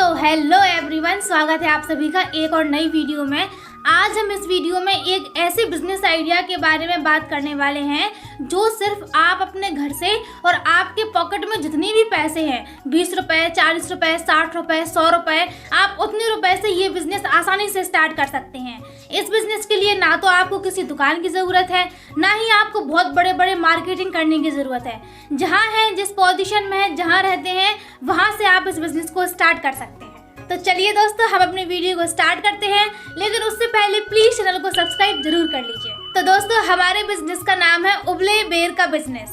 Hello everyone, स्वागत है आप सभी का एक और नई वीडियो में। आज हम इस वीडियो में एक ऐसे बिजनेस आइडिया के बारे में बात करने वाले हैं जो सिर्फ आप अपने घर से और आपके पॉकेट में जितने भी पैसे हैं 20 रुपए, 40 रुपए, 60 रुपए, 100 रुपए, आप उतने रुपए से ये बिजनेस आसानी से स्टार्ट कर सकते हैं। इस बिजनेस के लिए ना तो आपको किसी दुकान की ज़रूरत है, ना ही आपको बहुत बड़े बड़े मार्केटिंग करने की ज़रूरत है। जहाँ हैं, जिस पोजीशन में है, जहाँ रहते हैं, वहाँ से आप इस बिजनेस को स्टार्ट कर सकते हैं। तो चलिए दोस्तों, हम अपनी वीडियो को स्टार्ट करते हैं, लेकिन उससे पहले प्लीज चैनल को सब्सक्राइब जरूर कर लीजिए। तो दोस्तों, हमारे बिजनेस का नाम है उबले बेर का बिजनेस।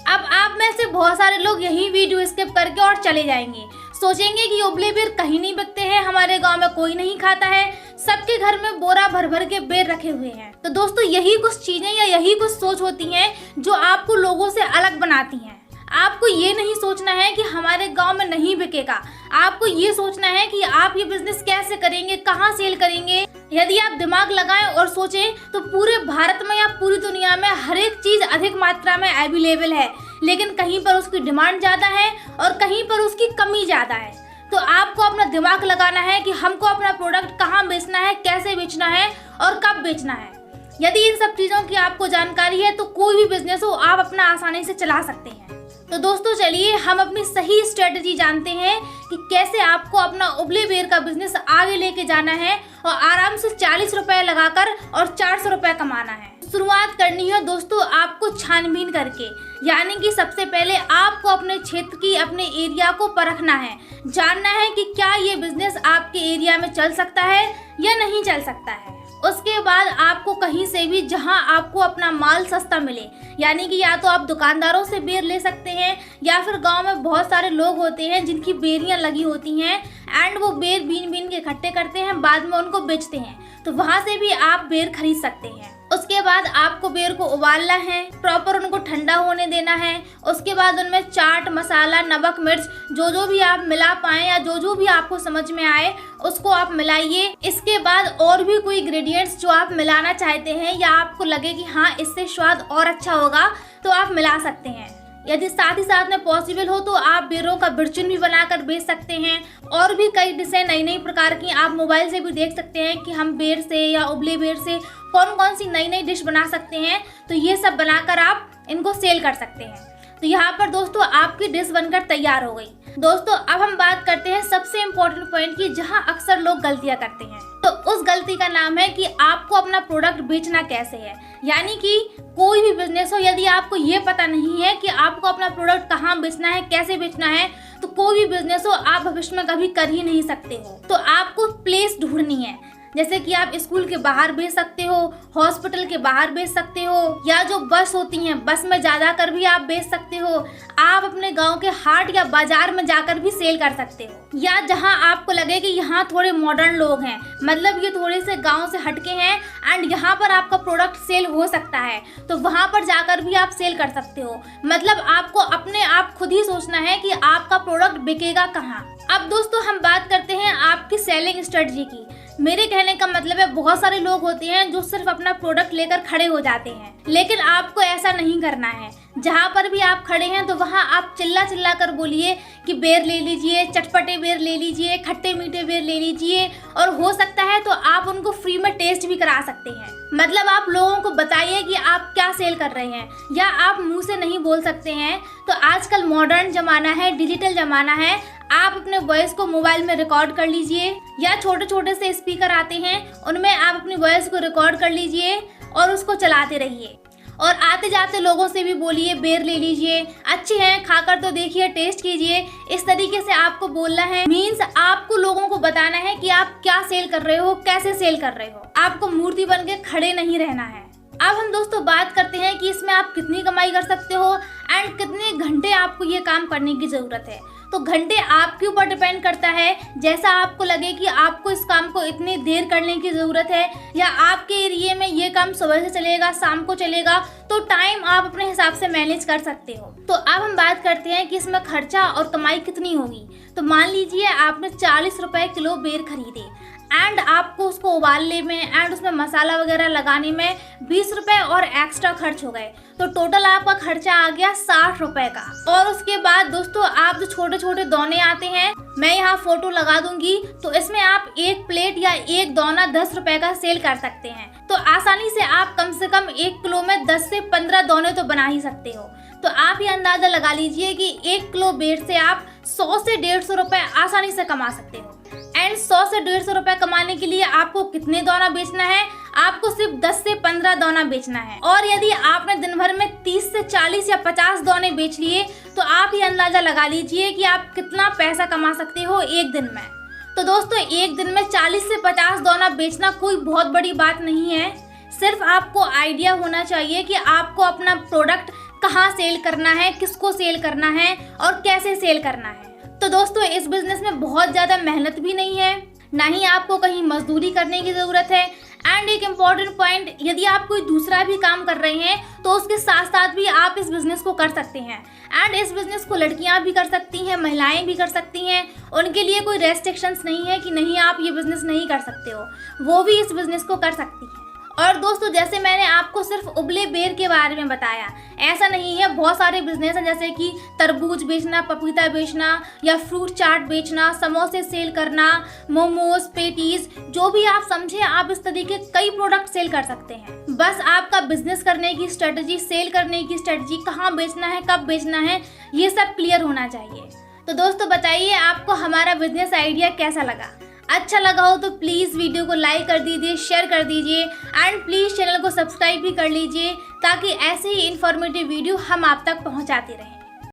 अब आप में से बहुत सारे लोग यही वीडियो स्किप करके और चले जाएंगे, सोचेंगे कि उबले बेर कहीं नहीं बिकते हैं, हमारे गांव में कोई नहीं खाता है, सबके घर में बोरा भर भर के बेर रखे हुए हैं। तो दोस्तों, यही कुछ चीजें या यही कुछ सोच होती हैं जो आपको लोगों से अलग बनाती हैं। आपको ये नहीं सोचना है कि हमारे गांव में नहीं बिकेगा, आपको ये सोचना है कि आप ये बिजनेस कैसे करेंगे, कहाँ सेल करेंगे। यदि आप दिमाग लगाएं और सोचें तो पूरे भारत में या पूरी दुनिया में हर एक चीज अधिक मात्रा में अवेलेबल है, लेकिन कहीं पर उसकी डिमांड ज्यादा है और कहीं पर उसकी कमी ज्यादा है। तो आपको अपना दिमाग लगाना है कि हमको अपना प्रोडक्ट कहाँ बेचना है, कैसे बेचना है और कब बेचना है। यदि इन सब चीजों की आपको जानकारी है तो कोई भी बिजनेस हो आप अपना आसानी से चला सकते हैं। तो दोस्तों, चलिए हम अपनी सही स्ट्रेटजी जानते हैं कि कैसे आपको अपना उबले बेर का बिजनेस आगे लेके जाना है और आराम से 40 रुपए लगाकर और 400 रुपए कमाना है। शुरुआत करनी है दोस्तों आपको छानबीन करके, यानी कि सबसे पहले आपको अपने क्षेत्र की, अपने एरिया को परखना है, जानना है कि क्या ये बिजनेस आपके एरिया में चल सकता है या नहीं चल सकता है। उसके बाद आपको कहीं से भी जहां आपको अपना माल सस्ता मिले, यानी कि या तो आप दुकानदारों से बेर ले सकते हैं या फिर गांव में बहुत सारे लोग होते हैं जिनकी बेरियां लगी होती हैं एंड वो बेर बीन बीन के इकट्ठे करते हैं, बाद में उनको बेचते हैं, तो वहां से भी आप बेर खरीद सकते हैं। उसके बाद आपको बेर को उबालना है, प्रॉपर उनको ठंडा होने देना है। उसके बाद उनमें चाट मसाला, नमक, मिर्च जो भी आप मिला पाएं या जो भी आपको समझ में आए उसको आप मिलाइए। इसके बाद और भी कोई इंग्रेडिएंट्स जो आप मिलाना चाहते हैं या आपको लगे कि हाँ इससे स्वाद और अच्छा होगा तो आप मिला सकते हैं। यदि साथ ही साथ में पॉसिबल हो तो आप बेरों का बिरचुन भी बनाकर बेच सकते हैं। और भी कई डिशें नई नई प्रकार की आप मोबाइल से भी देख सकते हैं कि हम बेर से या उबले बेर से कौन कौन सी नई नई डिश बना सकते हैं, तो ये सब बनाकर आप इनको सेल कर सकते हैं। तो यहाँ पर दोस्तों आपकी डिश बनकर तैयार हो गई। दोस्तों, अब हम बात करते हैं सबसे इम्पोर्टेंट पॉइंट की, जहाँ अक्सर लोग गलतियाँ करते हैं। तो उस गलती का नाम है कि आपको अपना प्रोडक्ट बेचना कैसे है। यानी कि कोई भी बिजनेस हो, यदि आपको ये पता नहीं है कि आपको अपना प्रोडक्ट कहाँ बेचना है, कैसे बेचना है, तो कोई भी बिजनेस हो आप भविष्य में कभी कर ही नहीं सकते हो। तो आपको प्लेस ढूंढनी है, जैसे कि आप स्कूल के बाहर बेच सकते हो, हॉस्पिटल के बाहर बेच सकते हो, या जो बस होती हैं बस में ज्यादा कर भी आप बेच सकते हो। आप अपने गांव के हाट या बाजार में जाकर भी सेल कर सकते हो, या जहां आपको लगे कि यहाँ थोड़े मॉडर्न लोग हैं, मतलब ये थोड़े से गांव से हटके हैं एंड यहाँ पर आपका प्रोडक्ट सेल हो सकता है, तो वहां पर जाकर भी आप सेल कर सकते हो। मतलब आपको अपने आप खुद ही सोचना है कि आपका प्रोडक्ट बिकेगा कहाँ। अब दोस्तों हम बात करते हैं आपकी सेलिंग स्ट्रेटजी की। मेरे कहने का मतलब है बहुत सारे लोग होते हैं जो सिर्फ अपना प्रोडक्ट लेकर खड़े हो जाते हैं, लेकिन आपको ऐसा नहीं करना है। जहाँ पर भी आप खड़े हैं तो वहाँ आप चिल्ला चिल्ला कर बोलिए कि बेर ले लीजिए, चटपटे बेर ले लीजिए, खट्टे मीठे बेर ले लीजिए, और हो सकता है तो आप उनको फ्री में टेस्ट भी करा सकते हैं। मतलब आप लोगों को बताइए कि आप क्या सेल कर रहे हैं, या आप मुंह से नहीं बोल सकते हैं तो आजकल मॉडर्न जमाना है, डिजिटल जमाना है, आप अपने वॉइस को मोबाइल में रिकॉर्ड कर लीजिए, या छोटे छोटे से स्पीकर आते हैं उनमें आप अपनी वॉइस को रिकॉर्ड कर लीजिए और उसको चलाते रहिए। और आते जाते लोगों से भी बोलिए बेर ले लीजिए, अच्छे हैं, खाकर तो देखिए, टेस्ट कीजिए। इस तरीके से आपको बोलना है। मीन्स आपको लोगों को बताना है कि आप क्या सेल कर रहे हो, कैसे सेल कर रहे हो। आपको मूर्ति बन के खड़े नहीं रहना है। अब हम दोस्तों बात करते हैं कि इसमें आप कितनी कमाई कर सकते हो एंड कितने घंटे आपको ये काम करने की जरूरत है। तो घंटे आपके ऊपर डिपेंड करता है, जैसा आपको लगे कि आपको इस काम को इतनी देर करने की ज़रूरत है, या आपके एरिया में ये काम सुबह से चलेगा शाम को चलेगा, तो टाइम आप अपने हिसाब से मैनेज कर सकते हो। तो अब हम बात करते हैं कि इसमें खर्चा और कमाई कितनी होगी। तो मान लीजिए आपने 40 रुपए किलो बेर खरीदे, एंड आपको उसको उबालने में एंड उसमें मसाला वगैरह लगाने में 20 रुपए और एक्स्ट्रा खर्च हो गए। तो टोटल आपका खर्चा आ गया 60 रुपए का। और उसके बाद दोस्तों आप जो छोटे छोटे दोने आते हैं, मैं यहाँ फोटो लगा दूंगी, तो इसमें आप एक प्लेट या एक दोना 10 रुपए का सेल कर सकते हैं। तो आसानी से आप कम से कम 1 किलो में 10 से 15 दोने तो बना ही सकते हो। तो आप ये अंदाजा लगा लीजिए कि 1 किलो बेर से आप 100 से 150 रुपए आसानी से कमा सकते हो। एंड 100 से 150 रुपए कमाने के लिए आपको कितने दोना बेचना है? आपको सिर्फ 10 से 15 दोना बेचना है। और यदि आपने दिन भर में 30 से 40 या 50 दोने बेच लिए तो आप ये अंदाजा लगा लीजिए कि आप कितना पैसा कमा सकते हो एक दिन में। तो दोस्तों एक दिन में 40 से 50 दोना बेचना कोई बहुत बड़ी बात नहीं है। सिर्फ आपको आइडिया होना चाहिए कि आपको अपना प्रोडक्ट कहाँ सेल करना है, किसको सेल करना है और कैसे सेल करना है। तो दोस्तों इस बिजनेस में बहुत ज़्यादा मेहनत भी नहीं है, ना ही आपको कहीं मजदूरी करने की ज़रूरत है। एंड एक इम्पॉर्टेंट पॉइंट, यदि आप कोई दूसरा भी काम कर रहे हैं तो उसके साथ साथ भी आप इस बिज़नेस को कर सकते हैं। एंड इस बिज़नेस को लड़कियां भी कर सकती हैं, महिलाएं भी कर सकती हैं। उनके लिए कोई रेस्ट्रिक्शंस नहीं है कि नहीं आप ये बिज़नेस नहीं कर सकते हो, वो भी इस बिज़नेस को कर सकती हैं। और दोस्तों जैसे मैंने आपको सिर्फ उबले बेर के बारे में बताया, ऐसा नहीं है, बहुत सारे बिजनेस हैं जैसे कि तरबूज बेचना, पपीता बेचना या फ्रूट चाट बेचना, समोसे सेल करना, मोमोज, पेटीज, जो भी आप समझे आप इस तरीके कई प्रोडक्ट सेल कर सकते हैं। बस आपका बिजनेस करने की स्ट्रेटजी, सेल करने की स्ट्रेटजी, कहाँ बेचना है, कब बेचना है, ये सब क्लियर होना चाहिए। तो दोस्तों बताइए आपको हमारा बिजनेस आइडिया कैसा लगा? अच्छा लगा हो तो प्लीज़ वीडियो को लाइक कर दीजिए, शेयर कर दीजिए एंड प्लीज़ चैनल को सब्सक्राइब भी कर लीजिए ताकि ऐसे ही इन्फॉर्मेटिव वीडियो हम आप तक पहुंचाते रहें।